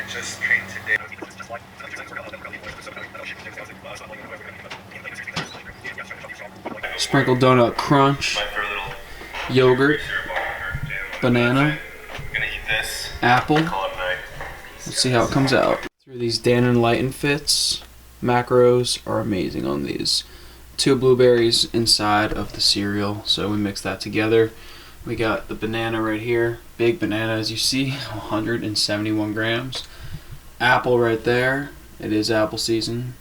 just trained today. Sprinkled donut crunch, yogurt, banana, apple. Let's see how it comes out. Through these Dan and Lighten fits, macros are amazing on these. 2 blueberries inside of the cereal, so we mix that together. We got the banana right here, big banana as you see, 171 grams. Apple right there, it is apple season.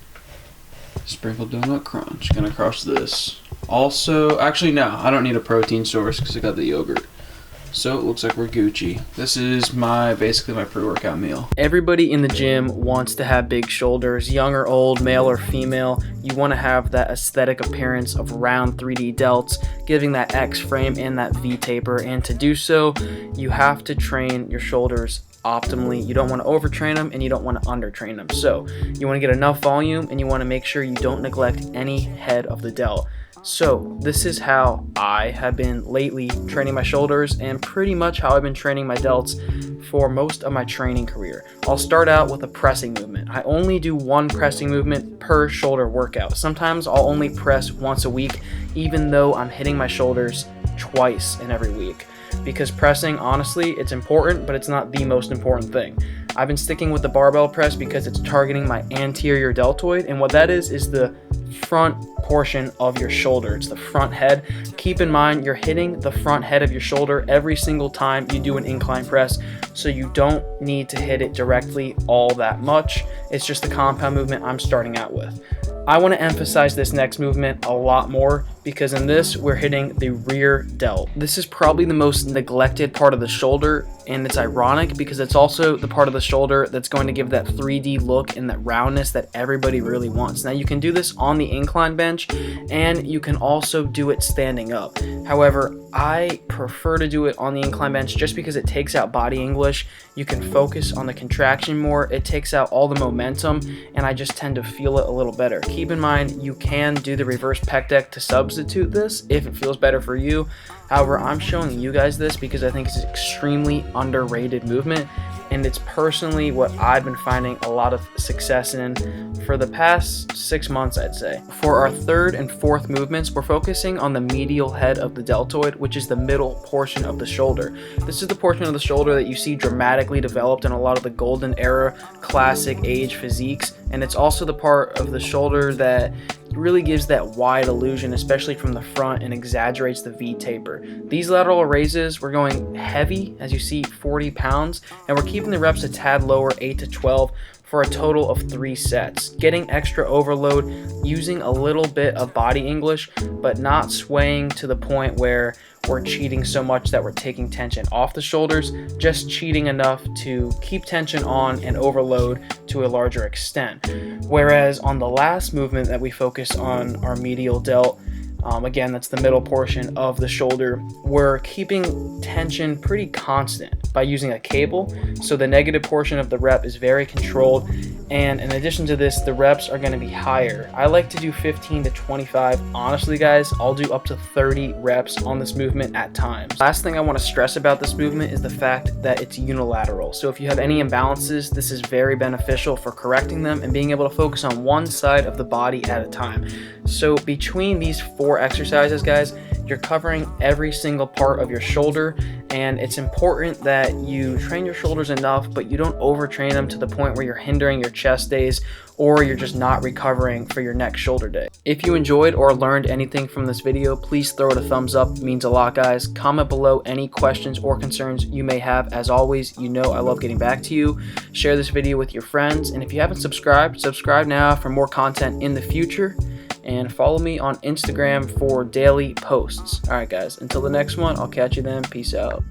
Sprinkled donut crunch, gonna crush this. Also, actually no, I don't need a protein source because I got the yogurt. So it looks like we're Gucci. This is basically my pre-workout meal. Everybody in the gym wants to have big shoulders, young or old, male or female. You want to have that aesthetic appearance of round 3D delts, giving that X frame and that V taper. And to do so, you have to train your shoulders optimally. You don't want to overtrain them and you don't want to undertrain them. So you want to get enough volume and you want to make sure you don't neglect any head of the delt. So this is how I have been lately training my shoulders and pretty much how I've been training my delts for most of my training career. I'll start out with a pressing movement. I only do 1 pressing movement per shoulder workout. Sometimes I'll only press once a week, even though I'm hitting my shoulders twice in every week. Because pressing, honestly, it's important, but it's not the most important thing. I've been sticking with the barbell press because it's targeting my anterior deltoid, and what that is the front portion of your shoulder. It's the front head. Keep in mind, you're hitting the front head of your shoulder every single time you do an incline press, so you don't need to hit it directly all that much. It's just the compound movement I'm starting out with. I want to emphasize this next movement a lot more because in this, we're hitting the rear delt. This is probably the most neglected part of the shoulder, and it's ironic because it's also the part of the shoulder that's going to give that 3D look and that roundness that everybody really wants. Now, you can do this on the incline bench, and you can also do it standing up. However, I prefer to do it on the incline bench just because it takes out body English. You can focus on the contraction more. It takes out all the momentum, and I just tend to feel it a little better. Keep in mind, you can do the reverse pec deck to substitute this if it feels better for you. However, I'm showing you guys this because I think it's an extremely underrated movement, and it's personally what I've been finding a lot of success in for the past 6 months, I'd say. For our 3rd and 4th movements, we're focusing on the medial head of the deltoid, which is the middle portion of the shoulder. This is the portion of the shoulder that you see dramatically developed in a lot of the golden era classic age physiques, and it's also the part of the shoulder that really gives that wide illusion, especially from the front, and exaggerates the V taper. These lateral raises, we're going heavy, as you see, 40 pounds, and we're keeping the reps a tad lower, 8 to 12, for a total of 3 sets. Getting extra overload, using a little bit of body English, but not swaying to the point where we're cheating so much that we're taking tension off the shoulders, just cheating enough to keep tension on and overload to a larger extent. Whereas on the last movement that we focus on, our medial delt, again, that's the middle portion of the shoulder, we're keeping tension pretty constant by using a cable, so the negative portion of the rep is very controlled, and in addition to this, the reps are going to be higher. I like to do 15 to 25. Honestly, guys, I'll do up to 30 reps on this movement at times. Last thing I want to stress about this movement is the fact that it's unilateral, so if you have any imbalances, this is very beneficial for correcting them and being able to focus on one side of the body at a time. So between these 4 exercises, guys, you're covering every single part of your shoulder, and it's important that you train your shoulders enough, but you don't overtrain them to the point where you're hindering your chest days or you're just not recovering for your next shoulder day. If you enjoyed or learned anything from this video, please throw it a thumbs up. It means a lot, guys. Comment below any questions or concerns you may have. As always, you know I love getting back to you. Share this video with your friends, and if you haven't subscribed, subscribe now for more content in the future. And follow me on Instagram for daily posts. Alright guys, until the next one, I'll catch you then. Peace out.